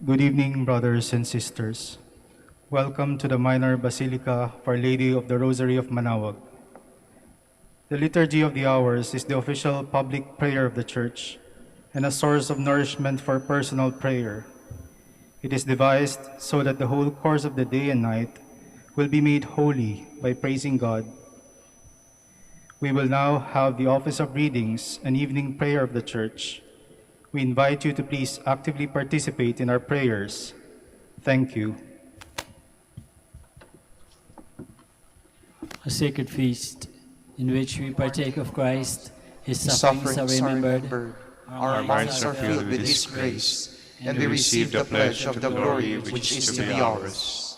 Good evening, brothers and sisters. Welcome to the Minor Basilica of Our Lady of the Rosary of Manaoag. The Liturgy of the Hours is the official public prayer of the Church and a source of nourishment for personal prayer. It is devised so that the whole course of the day and night will be made holy by praising God. We will now have the office of readings and evening prayer of the Church. We invite you to please actively participate in our prayers. Thank you. A sacred feast in which we partake of Christ, His sufferings are remembered, our minds are filled with His grace, and we receive the pledge of the glory which is to be ours.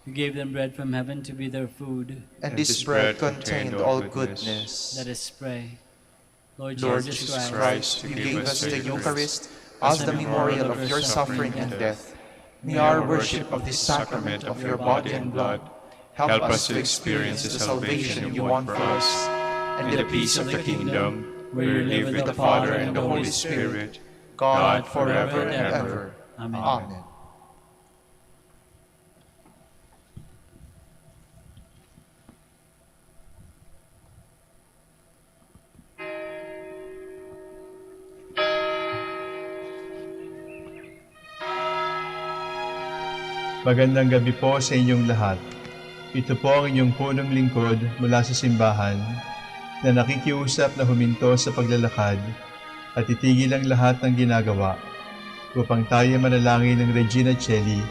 You gave them bread from heaven to be their food, and this bread contained all goodness. Let us pray. Lord Jesus Christ, you gave us the Eucharist as the memorial of your suffering and death. May our worship of this sacrament of your body and blood help us to experience the salvation you want for us, and the peace of the kingdom, where you live with the Father and the Holy Spirit, God forever and ever. Amen. Amen. Magandang gabi po sa inyong lahat. Ito po ang inyong punong lingkod mula sa simbahan na nakikiusap na huminto sa paglalakad at itigil ang lahat ng ginagawa upang tayo manalangin ng Regina Coeli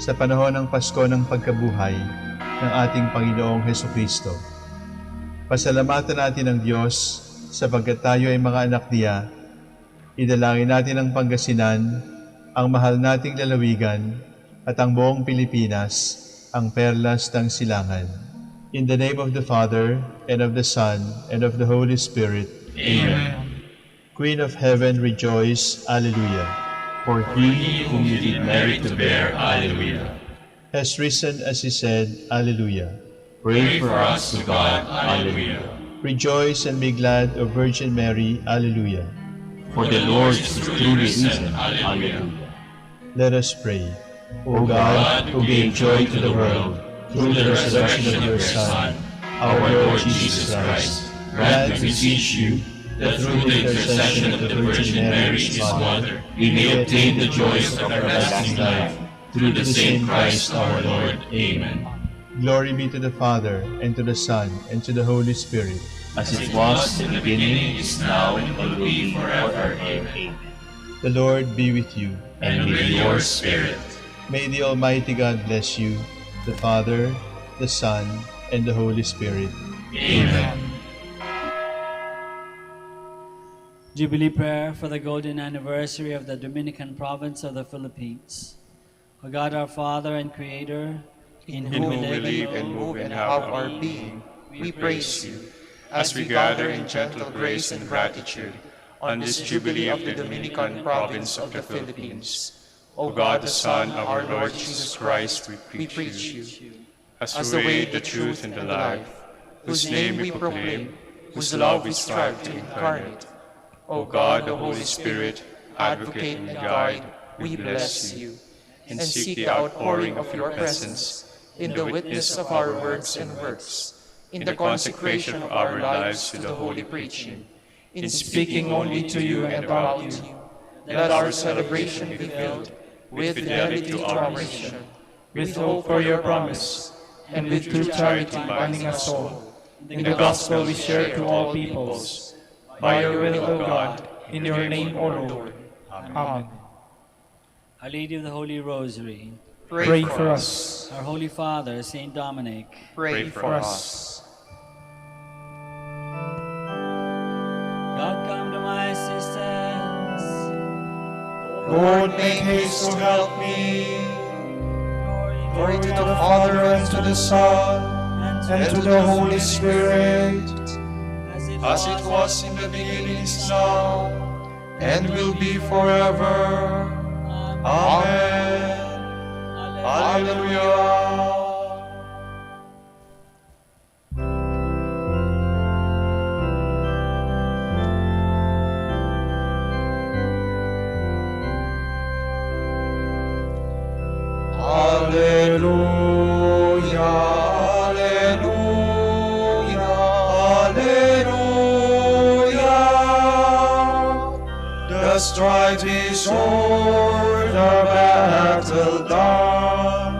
sa panahon ng Pasko ng pagkabuhay ng ating Panginoong Hesukristo. Pasalamatan natin ang Diyos sapagkat tayo ay mga anak niya. Idalangin natin ang Pangasinan, ang mahal nating lalawigan, at ang buong Pilipinas, ang perlas ng silangan. In the name of the Father, and of the Son, and of the Holy Spirit. Amen. Queen of Heaven, rejoice. Alleluia. For he whom you did merit to bear, Alleluia, Has risen as he said, Alleluia. pray for us to God, Alleluia. Rejoice and be glad, O Virgin Mary, Alleluia. For the Lord is truly risen, Alleluia. Let us pray. O God, who gave joy to the world through the resurrection of your Son, our Lord Jesus Christ, grant, we beseech you, that through the intercession of the Virgin Mary, his mother, we may obtain the joys of everlasting life, through the same Christ our Lord. Amen. Glory be to the Father, and to the Son, and to the Holy Spirit. As it was in the beginning, is now, and will be forever. Amen. The Lord be with you. And with your spirit. May the Almighty God bless you, the Father, the Son, and the Holy Spirit. Amen. Jubilee prayer for the golden anniversary of the Dominican province of the Philippines. O God, our Father and Creator, In whom we live and move and have our being, we praise you, as we gather in gentle grace and gratitude on this Jubilee of the Dominican province of the Philippines. O God, the Son of our Lord Jesus Christ, we preach you, as the way, the truth, and the life, whose name we proclaim, whose love we strive to incarnate. O God, the Holy Spirit, advocate and guide, we bless you, and seek the outpouring of your presence in the witness of our words and works, in the consecration of our lives to the holy preaching, in speaking only to you and about you. Let our celebration be filled with fidelity to our mission, with hope for your promise, and with true charity binding us all. In the gospel we share to all peoples. By your will, O God, in your name, O Lord. Amen. Our Lady of the Holy Rosary, Pray for us. our Holy Father, Saint Dominic, Pray for us. God come to my assistance. Lord, make haste to help me. Glory to the Father, and to the Son, and to the Holy Spirit, as it was in the beginning, is now, and will be forever. Amen. Alleluia. Alleluia, Alleluia, Alleluia. The strife is o'er, the battle done.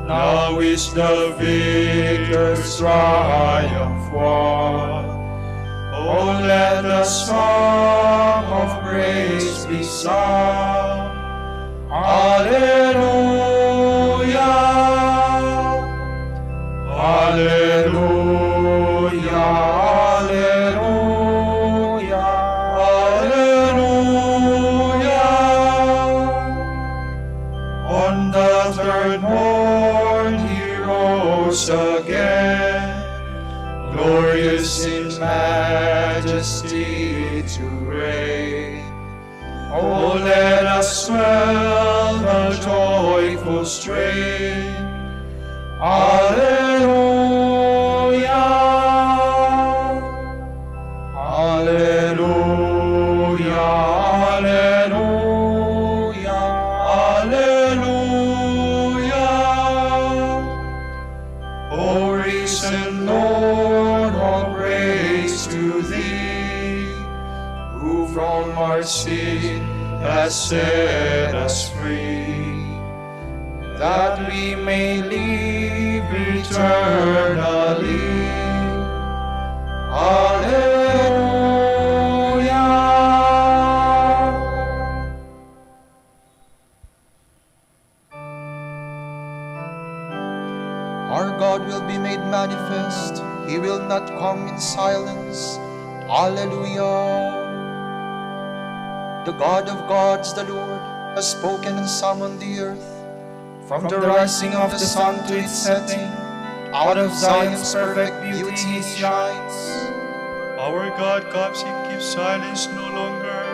Now is the victor's triumph won. Oh, let the song of praise be sung. Alleluia, Alleluia, Alleluia, Alleluia. On the third morn he rose again, glorious in majesty to reign. Oh, let us swell the joyful strain. Alleluia, Alleluia, Alleluia, Alleluia. O risen Lord, all praise to Thee, who from our sin has set us free, that we may live eternally. Alleluia. Our God will be made manifest. He will not come in silence. Alleluia. The God of gods, the Lord, has spoken and summoned the earth. From the rising of the sun to its setting, out of Zion's perfect beauty he shines. Our God comes, he keeps silence no longer.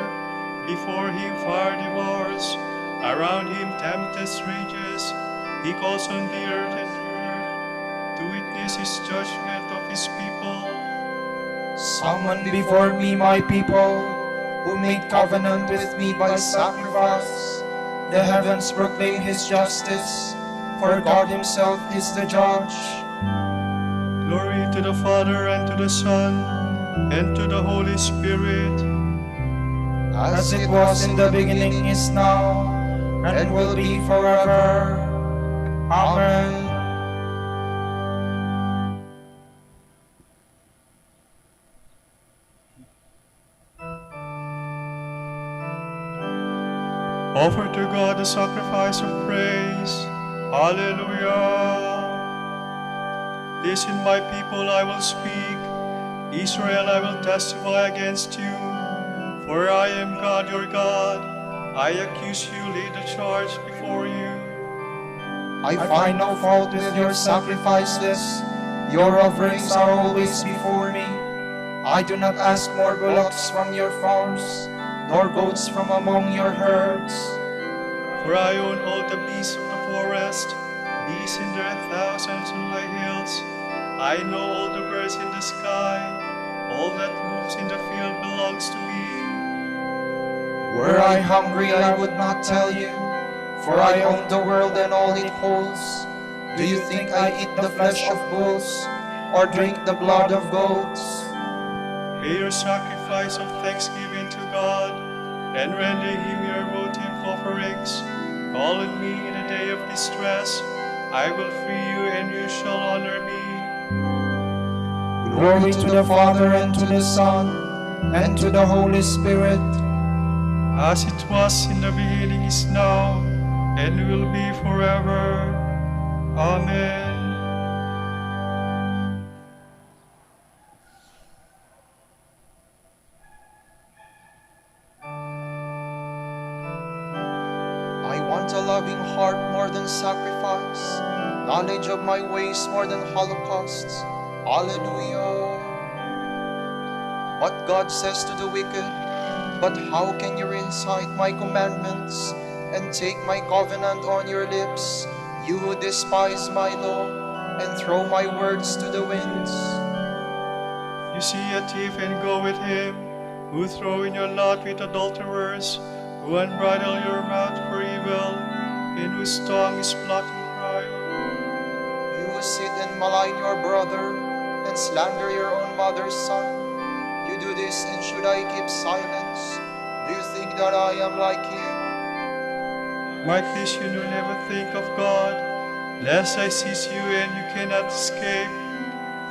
Before him fire devours, around him tempest rages. He calls on the earth and to witness his judgment of his people. Summon before me my people, who made covenant with me by sacrifice. The heavens proclaim his justice, for God himself is the judge. Glory to the Father, and to the Son, and to the Holy Spirit. As it was in the beginning, is now, and will be forever. Amen. Offer to God the sacrifice of praise. Hallelujah. Listen, my people, I will speak. Israel, I will testify against you. For I am God, your God. I accuse you, lay the charge before you. I find no fault with your sacrifices. Your offerings are always before me. I do not ask more bullocks from your farms, nor goats from among your herds. For I own all the beasts of the forest, beasts in their thousands on my hills. I know all the birds in the sky, all that moves in the field belongs to me. Were I hungry, I would not tell you, for I own the world and all it holds. Do you think I eat the flesh of bulls, or drink the blood of goats? Pay your sacrifice of thanksgiving to God, and render him your votive offerings. Call on me in a day of distress. I will free you, and you shall honor me. Glory to the Father, and to the Son, and to the Holy Spirit. As it was in the beginning, is now, and will be forever. Amen. I want a loving heart more than sacrifice, knowledge of my ways more than holocausts. Alleluia. What God says to the wicked, but how can you recite my commandments and take my covenant on your lips, you who despise my law and throw my words to the winds? You see a thief and go with him, who throw in your lot with adulterers, who unbridle your mouth for evil, and whose tongue is plotting crime. who sit and malign your brother, and slander your own mother's son. You do this, and should I keep silence? Do you think that I am like you? Mark this, you do never think of God, lest I seize you and you cannot escape.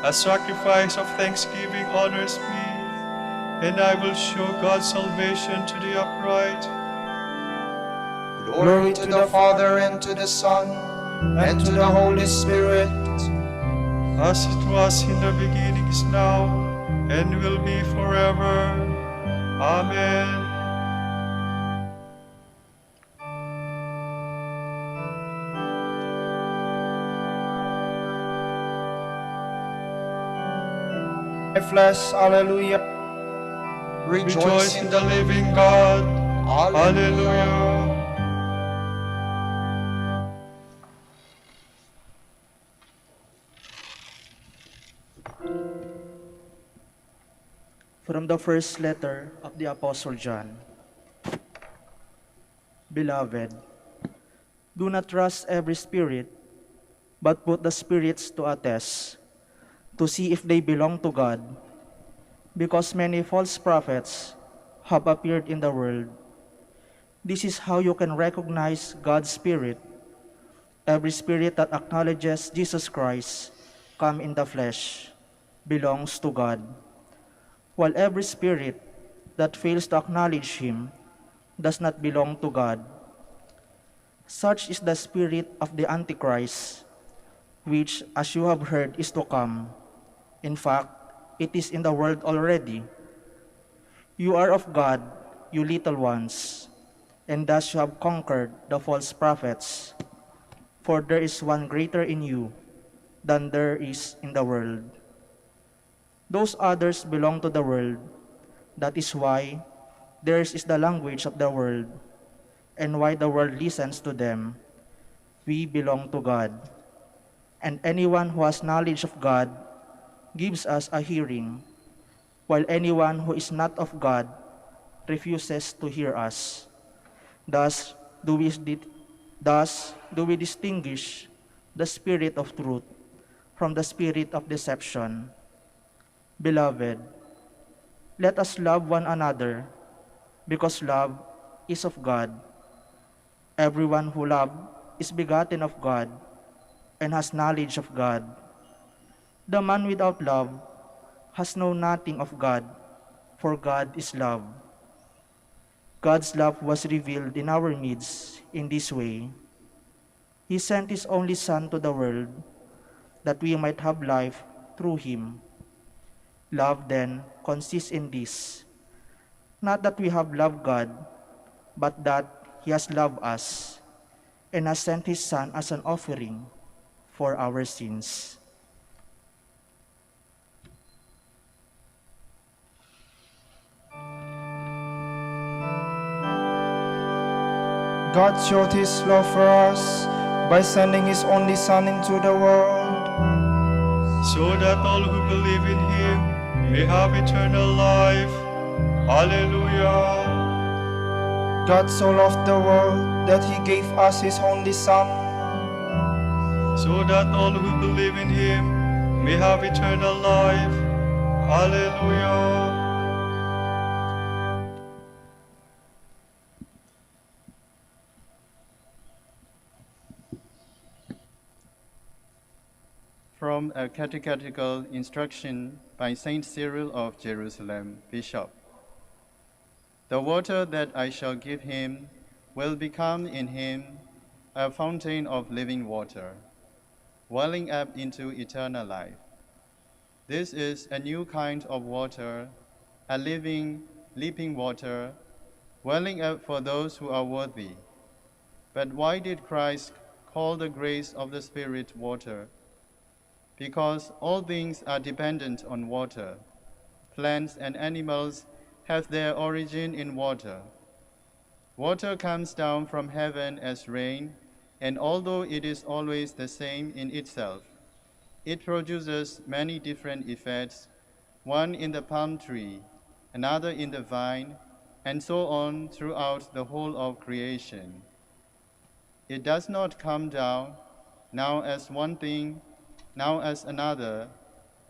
A sacrifice of thanksgiving honors me, and I will show God's salvation to the upright. Glory to the Father, and to the Son, and to the Holy Spirit, as it was in the beginning, is now, and will be forever. Amen. My flesh, hallelujah. Rejoice in the living God. Hallelujah. From the first letter of the Apostle John. Beloved, do not trust every spirit, but put the spirits to a test, to see if they belong to God, because many false prophets have appeared in the world. This is how you can recognize God's Spirit. Every spirit that acknowledges Jesus Christ, come in the flesh, belongs to God, while every spirit that fails to acknowledge Him does not belong to God. Such is the spirit of the Antichrist, which, as you have heard, is to come. In fact, it is in the world already. You are of God, you little ones, and thus you have conquered the false prophets. For there is one greater in you than there is in the world. Those others belong to the world. That is why theirs is the language of the world, and why the world listens to them. We belong to God, and anyone who has knowledge of God gives us a hearing, while anyone who is not of God refuses to hear us. Thus do we distinguish the spirit of truth from the spirit of deception. Beloved, let us love one another, because love is of God. Everyone who loves is begotten of God and has knowledge of God. The man without love has known nothing of God, for God is love. God's love was revealed in our midst in this way. He sent His only Son to the world, that we might have life through Him. Love, then, consists in this, not that we have loved God, but that He has loved us, and has sent His Son as an offering for our sins. God showed His love for us by sending His only Son into the world, so that all who believe in Him may have eternal life. Hallelujah. God so loved the world that He gave us His only Son, so that all who believe in Him may have eternal life. Hallelujah. From a catechetical instruction by Saint Cyril of Jerusalem, Bishop. The water that I shall give him will become in him a fountain of living water, welling up into eternal life. This is a new kind of water, a living, leaping water, welling up for those who are worthy. But why did Christ call the grace of the Spirit water? Because all things are dependent on water. Plants and animals have their origin in water. Water comes down from heaven as rain, and although it is always the same in itself, it produces many different effects, one in the palm tree, another in the vine, and so on throughout the whole of creation. It does not come down now as one thing, now as another,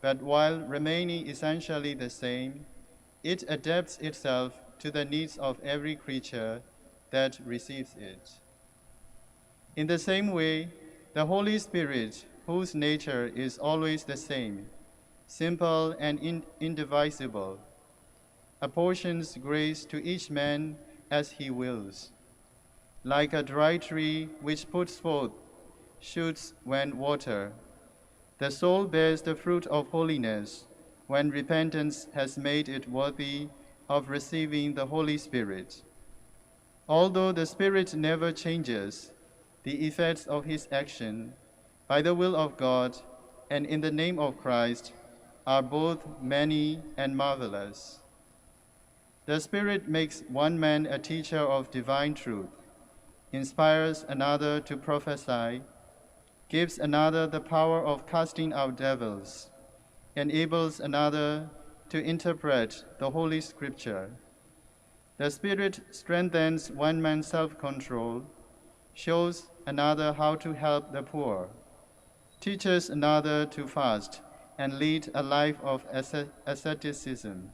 but while remaining essentially the same, it adapts itself to the needs of every creature that receives it. In the same way, the Holy Spirit, whose nature is always the same, simple and indivisible, apportions grace to each man as he wills. Like a dry tree which puts forth shoots when watered, the soul bears the fruit of holiness when repentance has made it worthy of receiving the Holy Spirit. Although the Spirit never changes, the effects of his action, by the will of God and in the name of Christ, are both many and marvelous. The Spirit makes one man a teacher of divine truth, inspires another to prophesy, gives another the power of casting out devils, enables another to interpret the Holy Scripture. The Spirit strengthens one man's self-control, shows another how to help the poor, teaches another to fast and lead a life of asceticism,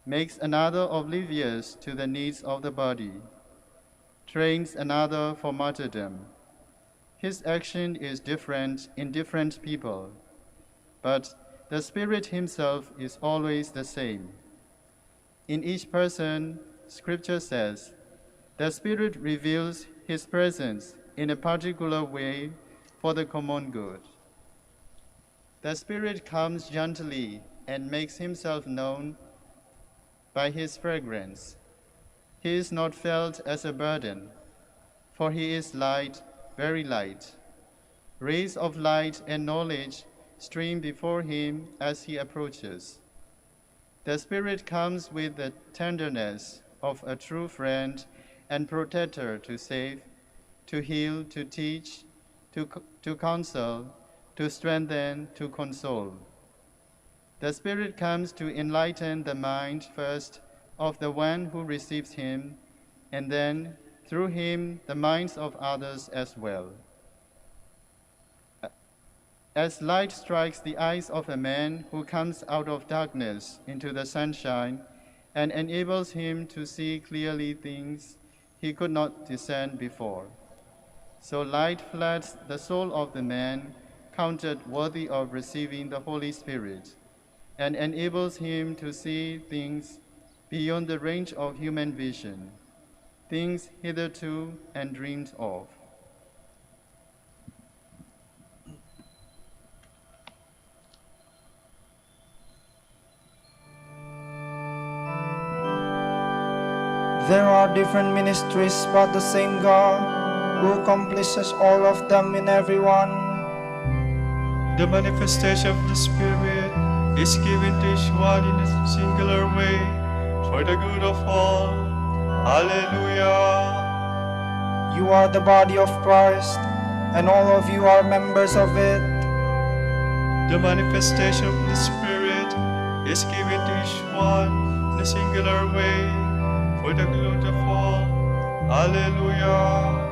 makes another oblivious to the needs of the body, trains another for martyrdom. His action is different in different people, but the Spirit himself is always the same. In each person, Scripture says, the Spirit reveals his presence in a particular way for the common good. The Spirit comes gently and makes himself known by his fragrance. He is not felt as a burden, for he is light, very light. Rays of light and knowledge stream before him as he approaches. The Spirit comes with the tenderness of a true friend and protector to save, to heal, to teach, to counsel, to strengthen, to console. The Spirit comes to enlighten the mind first of the one who receives him, and then, through him, the minds of others as well. As light strikes the eyes of a man who comes out of darkness into the sunshine and enables him to see clearly things he could not discern before, so light floods the soul of the man counted worthy of receiving the Holy Spirit and enables him to see things beyond the range of human vision, things hitherto undreamed of. There are different ministries, but the same God who accomplishes all of them in everyone. The manifestation of the Spirit is given to each one in a singular way for the good of all. Hallelujah. You are the body of Christ, and all of you are members of it. The manifestation of the Spirit is given to each one in a singular way for the good of all. Hallelujah.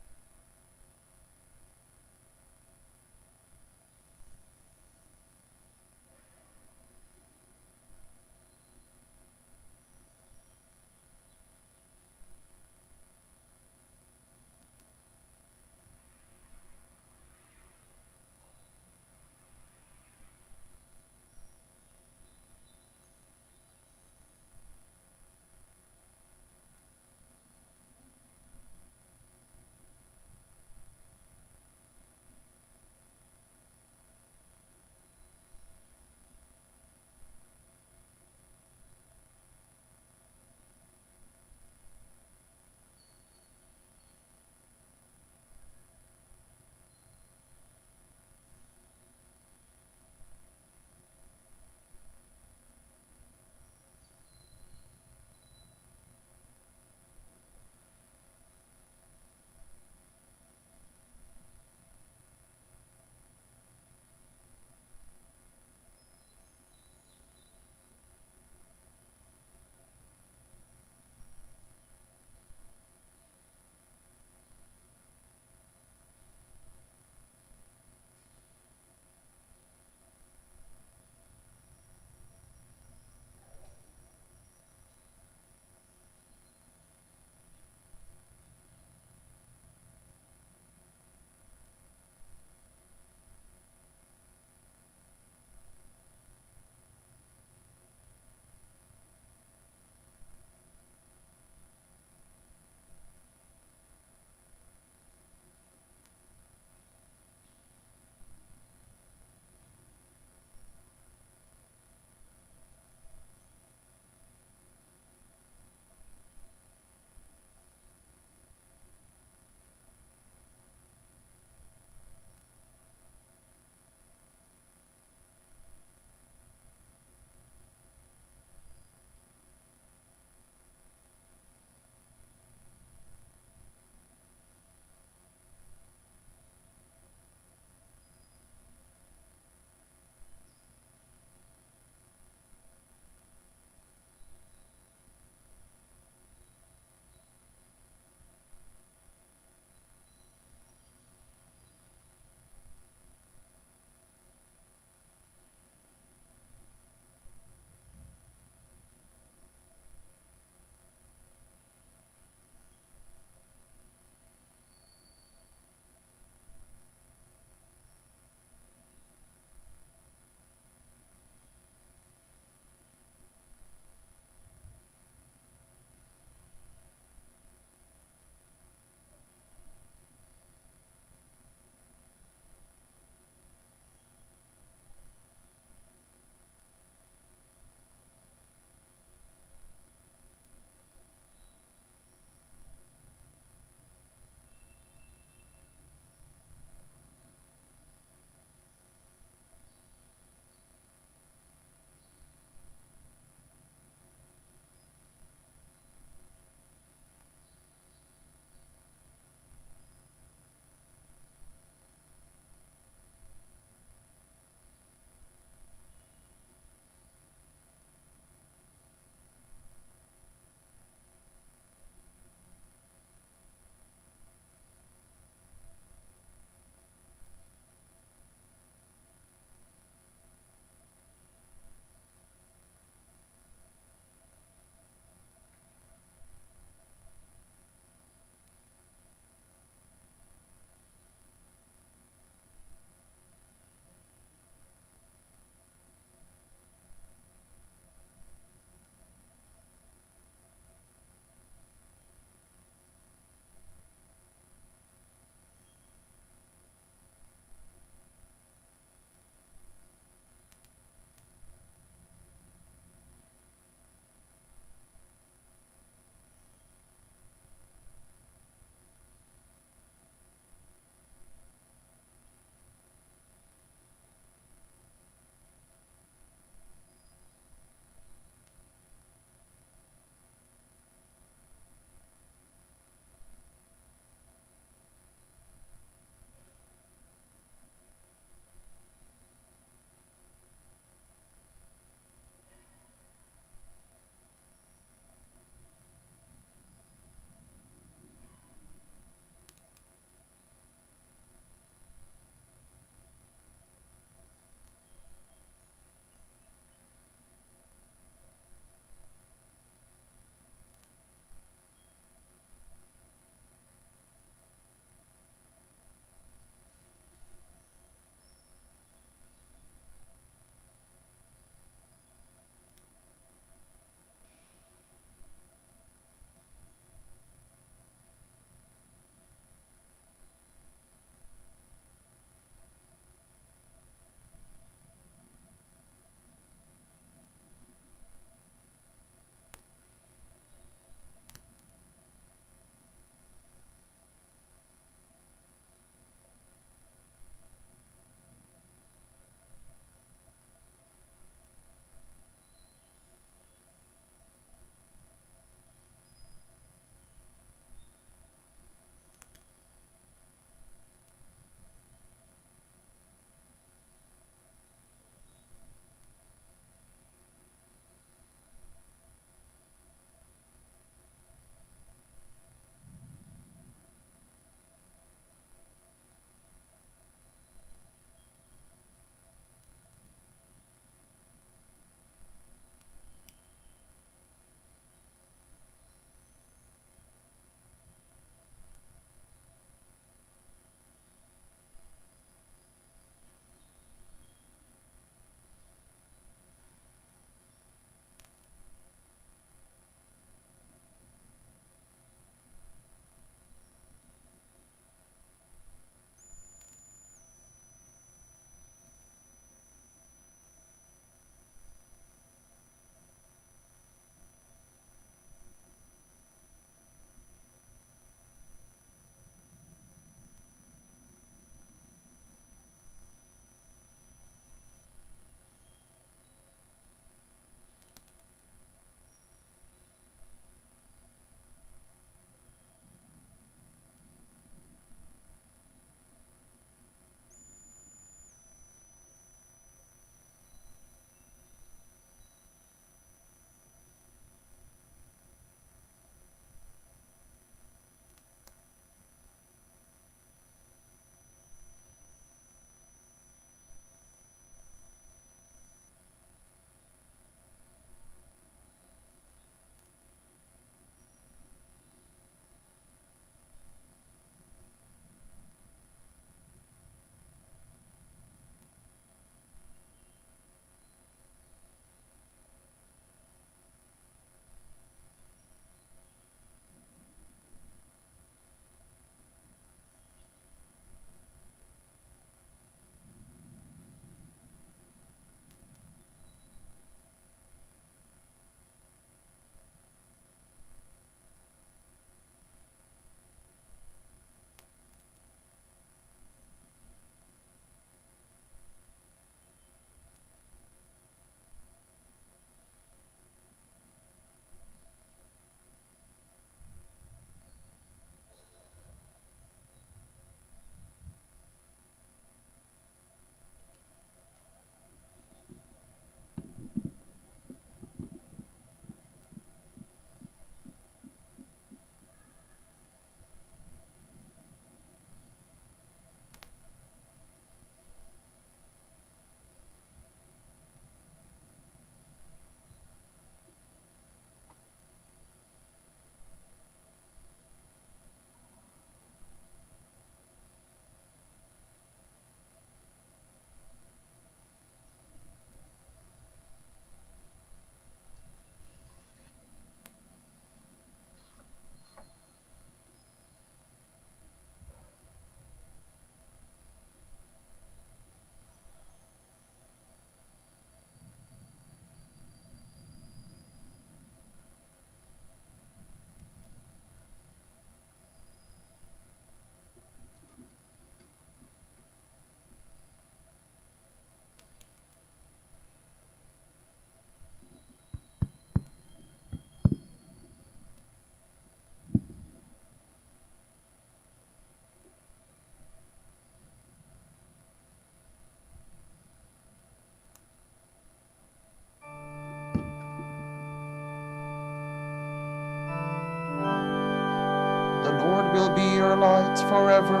Lord will be your light forever.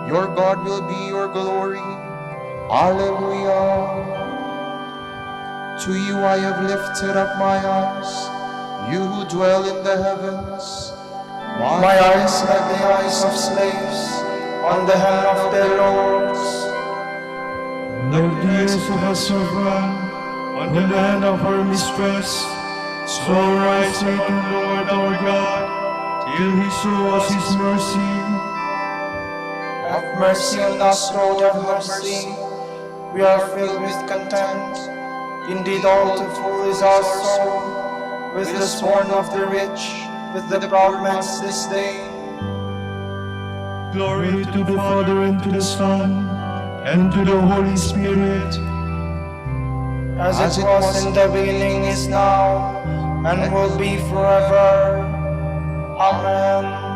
Your God will be your glory. Alleluia. To you I have lifted up my eyes, you who dwell in the heavens. My eyes like the eyes of slaves on the hand of their lords. Like the eyes of a servant on the hand of her mistress, so our eyes wait on the Lord our God, till he show us his mercy. Have mercy on us, Lord, have mercy. We are filled with contempt. Indeed, all too full is our soul, with the scorn of the rich, with the proud man's disdain. Glory to the Father, and to the Son, and to the Holy Spirit. As it was in the beginning, is now, and will be forever. Amen.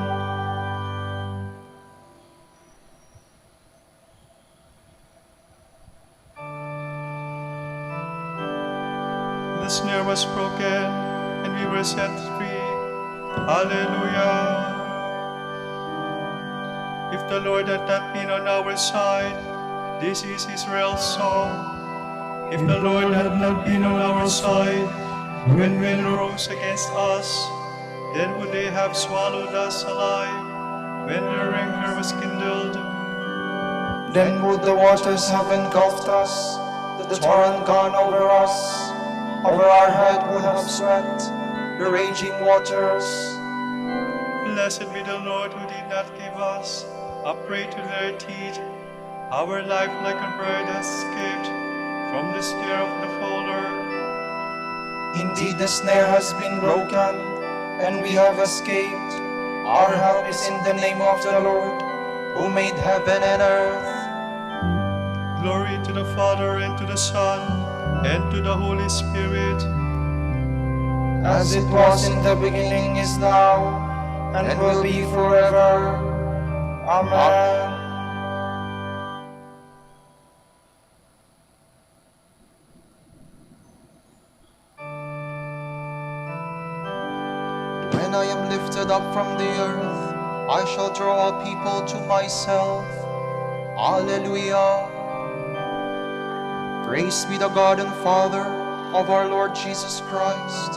The snare was broken, and we were set free. Hallelujah. If the Lord had not been on our side, this is Israel's song. If the Lord had not been on our side, when men rose against us, then would they have swallowed us alive, when their anger was kindled. Then would the waters have engulfed us, the torrent gone over us. Over our head would have swept the raging waters. Blessed be the Lord who did not give us a prey to their teeth. Our life like a bird has escaped from the snare of the fowler. Indeed, the snare has been broken, and we have escaped. Our help is in the name of the Lord, who made heaven and earth. Glory to the Father, and to the Son, and to the Holy Spirit. As it was in the beginning, is now, and will be forever. Amen. When I am lifted up from the earth, I shall draw all people to myself. Alleluia. Praise be the God and Father of our Lord Jesus Christ,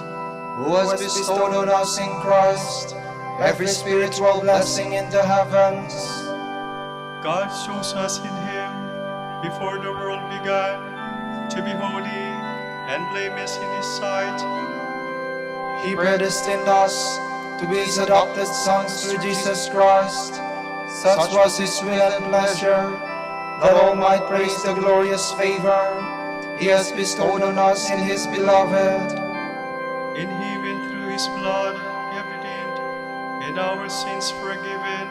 who has bestowed on us in Christ every spiritual blessing in the heavens. God chose us in him before the world began to be holy and blameless in his sight. He predestined us to be his adopted sons through Jesus Christ. Such was his will and pleasure, that all might praise the glorious favor he has bestowed on us in his beloved. In him and through his blood we have redeemed, and our sins forgiven.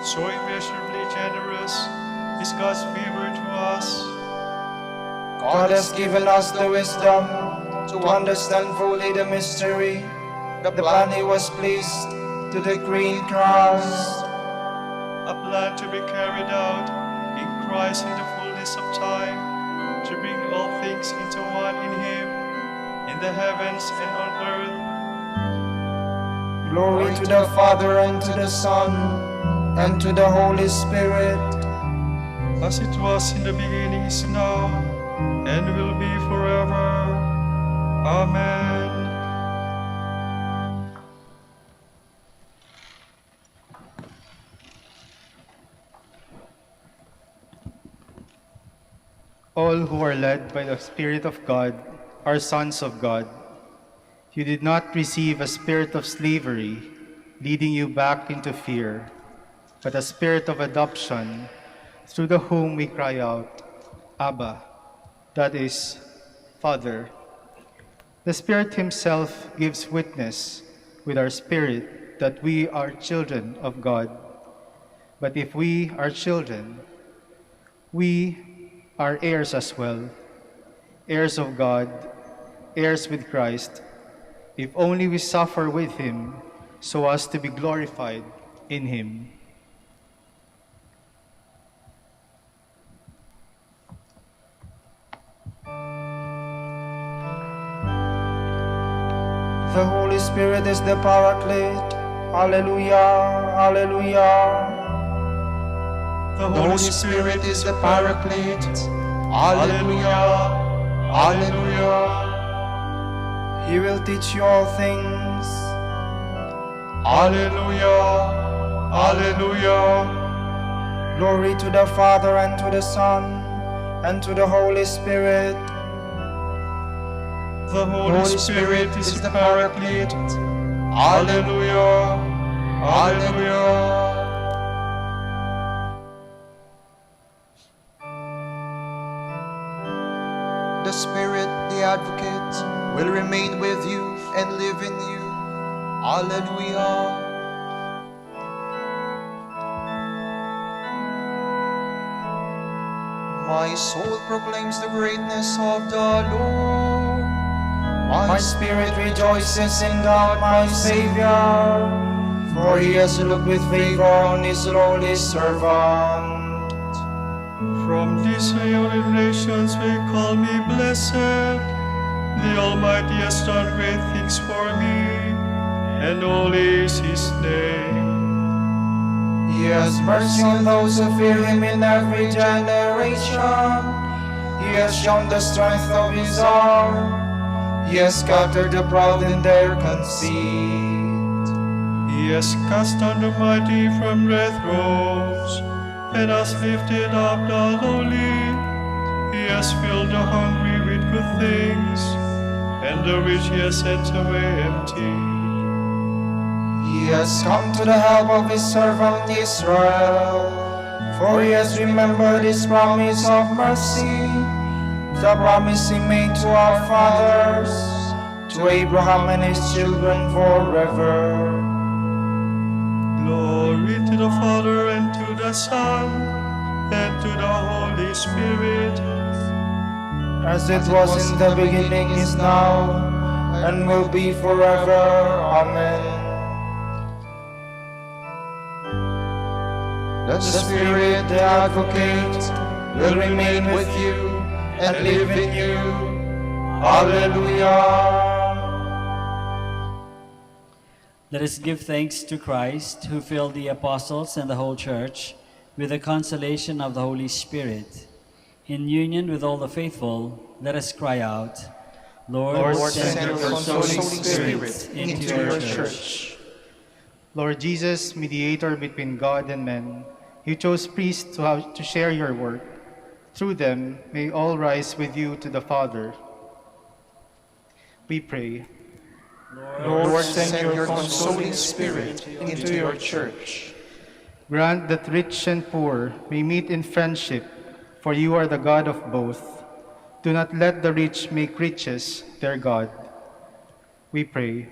So immeasurably generous is God's favor to us. God has given us the wisdom to understand fully the mystery, the plan he was pleased to decree in Christ. A plan to be carried out in Christ in the fullness of time, to bring all things into one in him, in the heavens and on earth. Glory to the Father, and to the Son, and to the Holy Spirit. As it was in the beginning, is now, and will be forever. Amen. All who are led by the Spirit of God are sons of God. You did not receive a spirit of slavery, leading you back into fear, but a spirit of adoption, through the whom we cry out, Abba, that is, Father. The Spirit himself gives witness with our spirit that we are children of God. But if we are children, we are heirs as well, heirs of God, heirs with Christ, if only we suffer with him, so as to be glorified in him. The Holy Spirit is the Paraclete. Alleluia, alleluia. The Holy Spirit is the Paraclete. Alleluia, alleluia. He will teach you all things. Alleluia, alleluia. Glory to the Father, and to the Son, and to the Holy Spirit. The Holy Spirit is the Paraclete. Alleluia, alleluia. The Spirit, the Advocate, will remain with you and live in you. Alleluia. My soul proclaims the greatness of the Lord. My spirit rejoices in God, my Savior, for he has looked with favor on his lowly servant. From these heavenly nations will call me blessed. The Almighty has done great things for me, and holy is his name. He has mercy on those who fear him in every generation. He has shown the strength of his arm. He has scattered the proud in their conceit. He has cast down the mighty from their thrones, and has lifted up the lowly. He has filled the hungry with good things, and the rich he has sent away empty. He has come to the help of his servant Israel, for he has remembered his promise of mercy, the promise he made to our fathers, to Abraham and his children forever. Glory to the Father, and to the Son, and to the Holy Spirit. As it was in the beginning, is now, and will be forever. Amen. The Spirit, the Advocate, will remain with you and live in you. Alleluia. Let us give thanks to Christ, who filled the apostles and the whole church with the consolation of the Holy Spirit. In union with all the faithful, let us cry out, Lord, send your consoling Spirit into your church. Lord Jesus, mediator between God and men, you chose priests to share your work. Through them, may all rise with you to the Father. We pray. Lord, send your consoling Spirit into your church. Grant that rich and poor may meet in friendship, for you are the God of both. Do not let the rich make riches their God. We pray.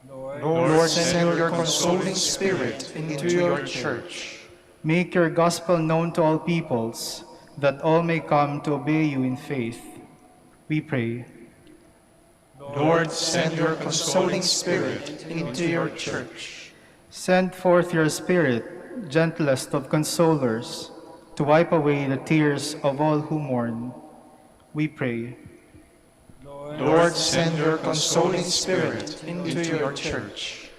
Lord, send your consoling Spirit into your church. Make your gospel known to all peoples, that all may come to obey you in faith. We pray. Lord, send your consoling Spirit into your church. Send forth your Spirit, gentlest of consolers, to wipe away the tears of all who mourn. We pray. Lord, send your consoling Spirit into your church.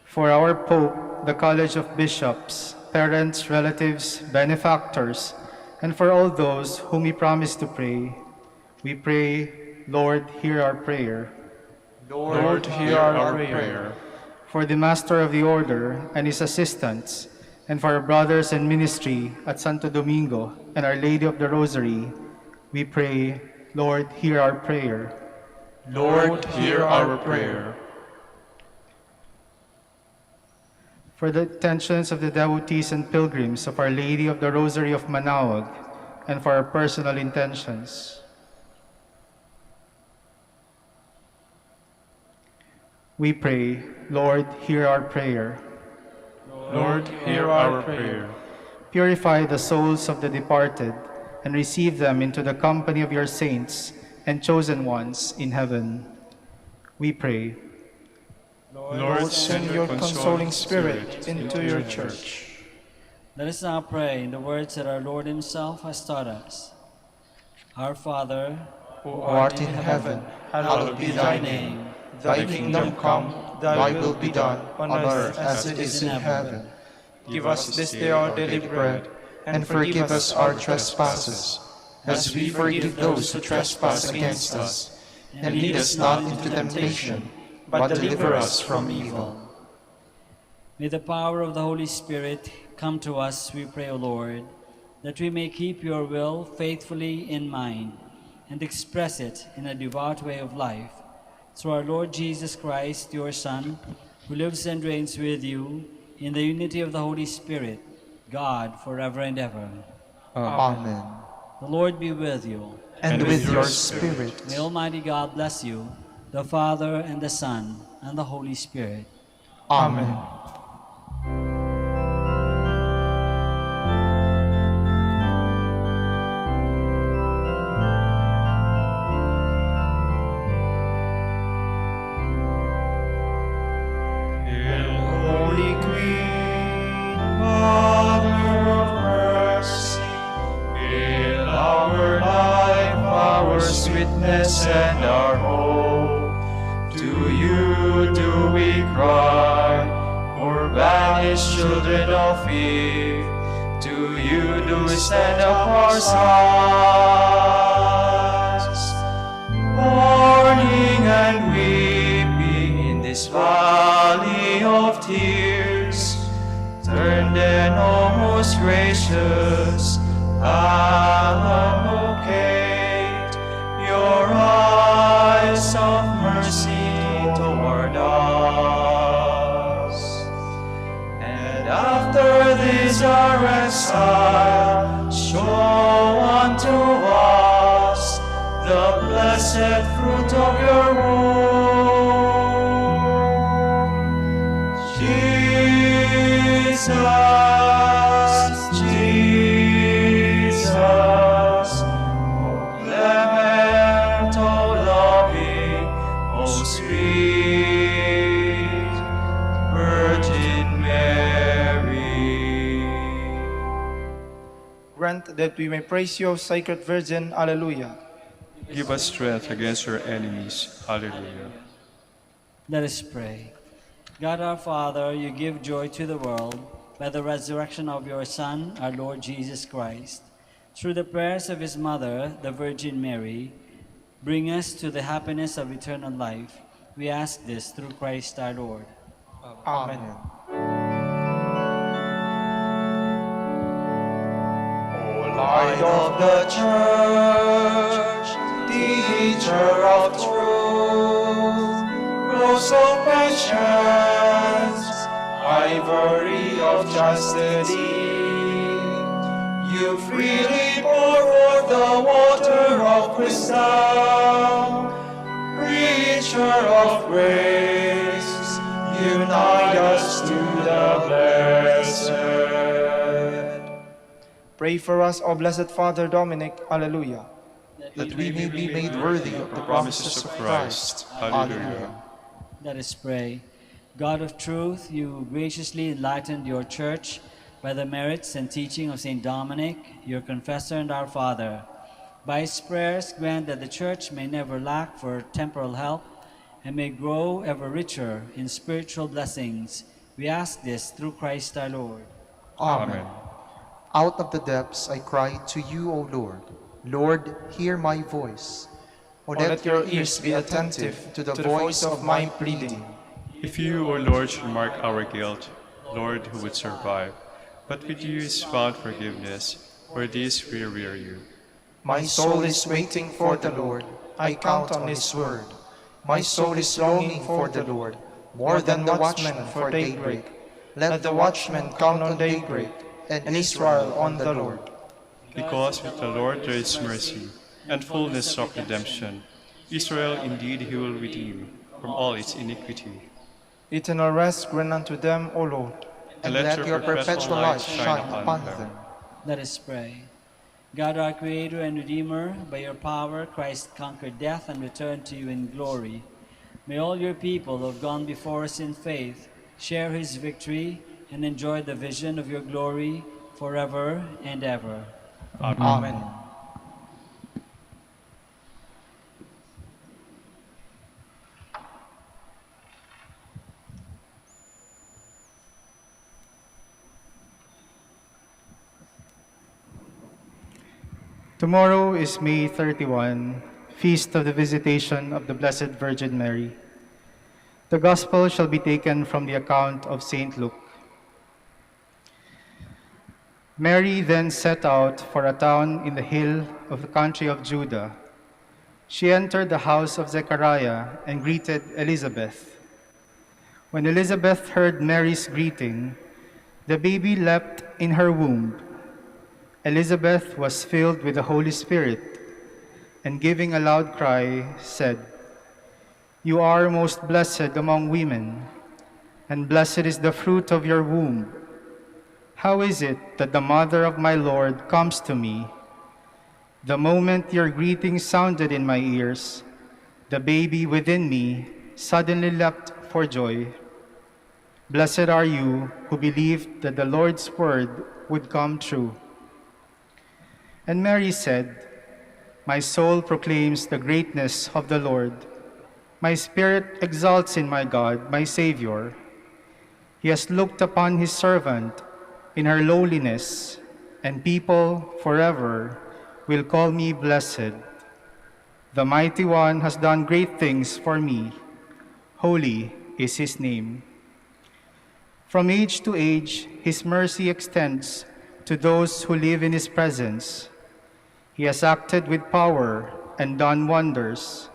For our Pope, the College of Bishops, parents, relatives, benefactors, and for all those whom we promise to pray, we pray, Lord, hear our prayer. Lord, hear our prayer. For the Master of the Order and his assistants, and for our brothers in ministry at Santo Domingo and Our Lady of the Rosary, we pray, Lord, hear our prayer. Lord, hear our prayer. For the intentions of the devotees and pilgrims of Our Lady of the Rosary of Manaoag, and for our personal intentions. We pray, Lord, hear our prayer. Lord, hear our prayer. Purify the souls of the departed, and receive them into the company of your saints and chosen ones in heaven. We pray. Lord, send your consoling Spirit into your church. Let us now pray in the words that our Lord himself has taught us. Our Father, who art in heaven, hallowed be thy name. Thy kingdom come, Thy will be done, on earth as it is in heaven. Give us this day our daily bread, and forgive us our trespasses, as we forgive those who trespass against us. And lead us not into temptation, but deliver us from evil. May the power of the Holy Spirit come to us, we pray, O Lord, that we may keep your will faithfully in mind and express it in a devout way of life. Through our Lord Jesus Christ, your Son, who lives and reigns with you in the unity of the Holy Spirit, God, forever and ever. Amen. The Lord be with you. And with your spirit. May Almighty God bless you, the Father, and the Son, and the Holy Spirit. Amen. Holy Queen, Mother of Mercy, hail our life, our sweetness, and our hope. To you do we cry, poor banished children of Eve. To you do we stand up our sighs, mourning and weeping in this valley of tears. Turn then, O most gracious, advocate your eyes of mercy toward us. And after this our exile, show unto us the blessed fruit of your womb. Jesus, Jesus, O clement, O loving, O sweet Virgin Mary. Grant that we may praise you, O Sacred Virgin. Alleluia. Give us strength against our enemies. Hallelujah. Let us pray. God our Father, you give joy to the world by the resurrection of your Son, our Lord Jesus Christ. Through the prayers of his mother, the Virgin Mary, bring us to the happiness of eternal life. We ask this through Christ our Lord. Amen. O Light of the Church, Teacher of truth, Rose of patience, Ivory of chastity, you freely pour forth the water of wisdom, Preacher of grace, unite us to the blessed. Pray for us, O Blessed Father Dominic. Alleluia. That we may be made worthy of the promises of Christ. Hallelujah. Let us pray. God of truth, you graciously enlightened your church by the merits and teaching of St. Dominic, your confessor and our father. By his prayers, grant that the church may never lack for temporal help and may grow ever richer in spiritual blessings. We ask this through Christ our Lord. Amen. Out of the depths I cry to you, O Lord. Lord, hear my voice. O let your ears be attentive to the voice of my pleading. If you, O Lord, should mark our guilt, Lord, who would survive? But with you is found forgiveness. For this we revere you. My soul is waiting for the Lord. I count on his word. My soul is longing for the Lord, more than the watchman for daybreak. Let the watchman count on daybreak, and Israel on the Lord. Because with the Lord there is mercy, and fullness of redemption. Israel indeed he will redeem from all its iniquity. Eternal rest grant unto them, O Lord. And let your perpetual light shine upon them. Let us pray. God, our Creator and Redeemer, by your power Christ conquered death and returned to you in glory. May all your people who have gone before us in faith share his victory and enjoy the vision of your glory forever and ever. Amen. Amen. Tomorrow is May 31, Feast of the Visitation of the Blessed Virgin Mary. The Gospel shall be taken from the account of St. Luke. Mary then set out for a town in the hill of the country of Judah. She entered the house of Zechariah and greeted Elizabeth. When Elizabeth heard Mary's greeting, the baby leapt in her womb. Elizabeth was filled with the Holy Spirit, and giving a loud cry, said, "You are most blessed among women, and blessed is the fruit of your womb. How is it that the mother of my Lord comes to me? The moment your greeting sounded in my ears, the baby within me suddenly leapt for joy. Blessed are you who believed that the Lord's word would come true." And Mary said, "My soul proclaims the greatness of the Lord. My spirit exalts in my God, my Savior. He has looked upon his servant in her lowliness, and people forever will call me blessed. The Mighty One has done great things for me. Holy is his name. From age to age, his mercy extends to those who live in his presence. He has acted with power and done wonders,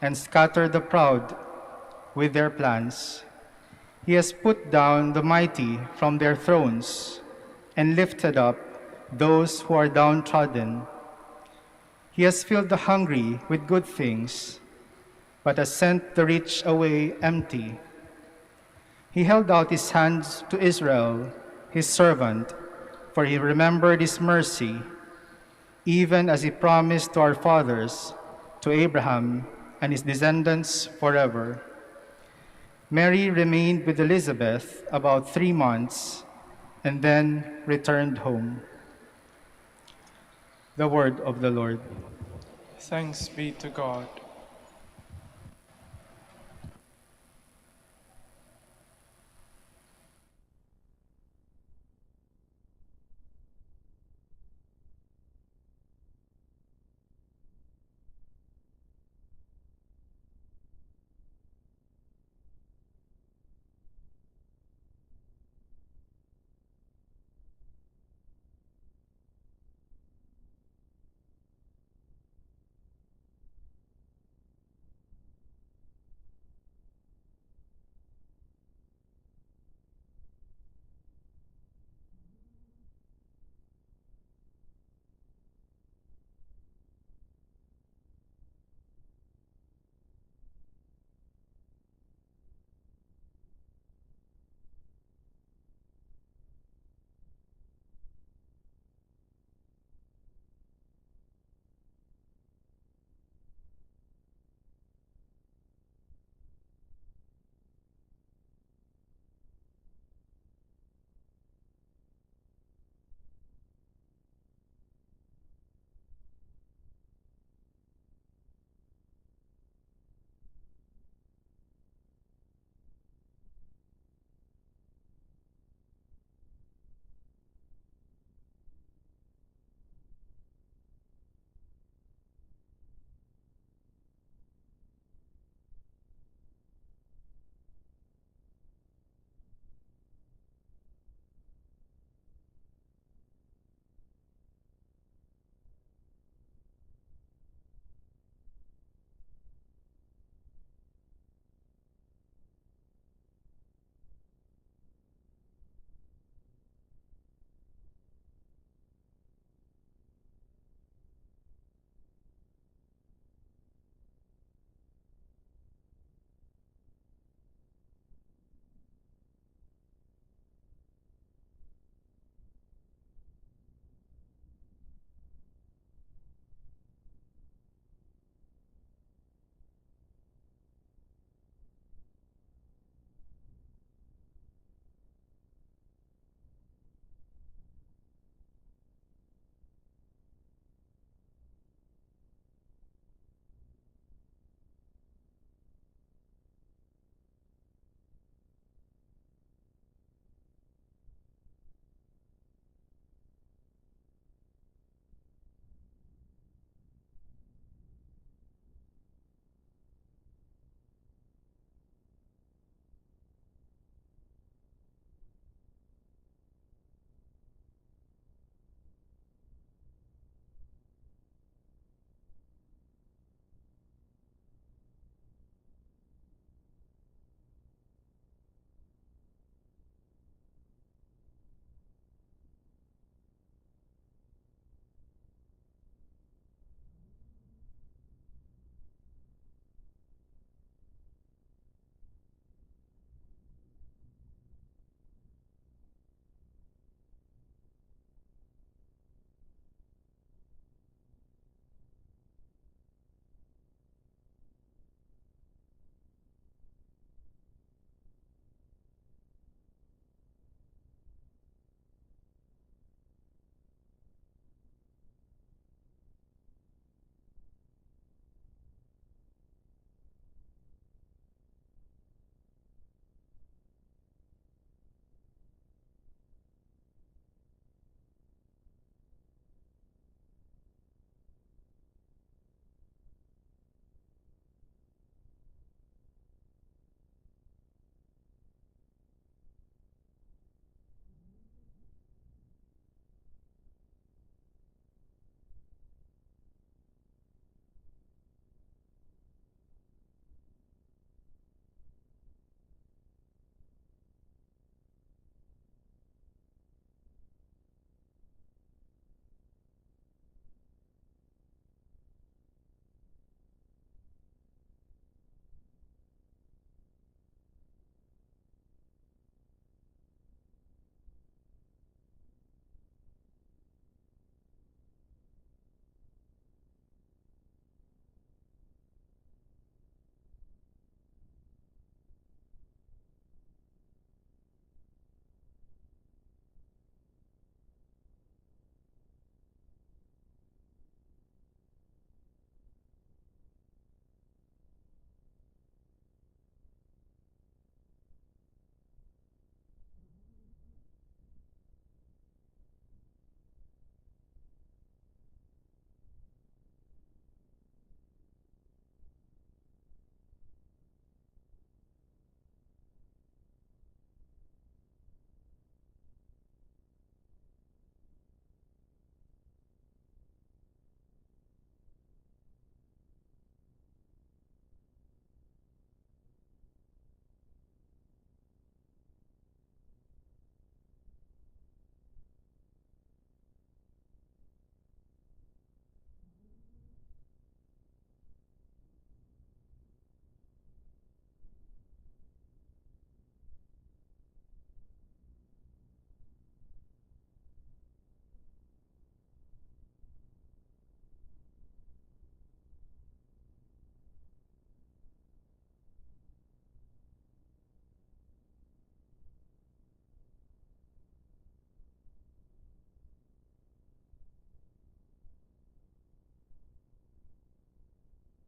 and scattered the proud with their plans. He has put down the mighty from their thrones, and lifted up those who are downtrodden. He has filled the hungry with good things, but has sent the rich away empty. He held out his hands to Israel, his servant, for he remembered his mercy, even as he promised to our fathers, to Abraham and his descendants forever." Mary remained with Elizabeth about 3 months, and then returned home. The word of the Lord. Thanks be to God.